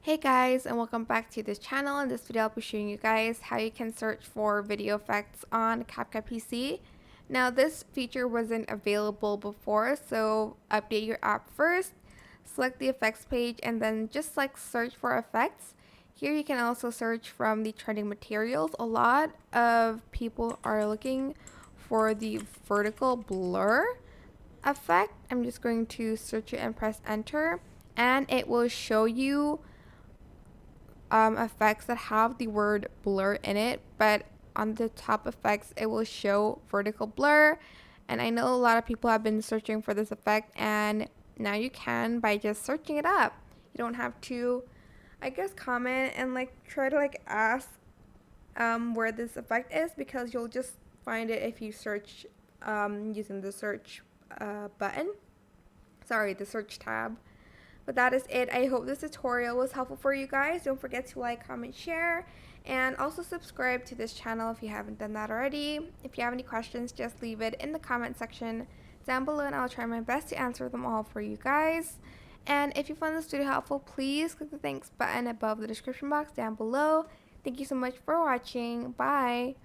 Hey guys, and welcome back to this channel. In this video I'll be showing you guys how you can search for video effects on CapCut PC. Now this feature wasn't available before, so update your app first, select the effects page, and then just search for effects. Here you can also search from the trending materials. A lot of people are looking for the vertical blur effect. I'm just going to search it and press enter, and it will show you effects that have the word blur in it, but on the top effects it will show vertical blur. And I know a lot of people have been searching for this effect, and now you can by just searching it up. You don't have to, I guess, comment and try to ask where this effect is, because you'll just find it if you search using the search button. Sorry, the search tab. But that is it. I hope this tutorial was helpful for you guys. Don't forget to like, comment, share, and also subscribe to this channel if you haven't done that already. If you have any questions, just leave it in the comment section down below, and I'll try my best to answer them all for you guys. And if you found this video helpful, please click the thanks button above the description box down below. Thank you so much for watching. Bye.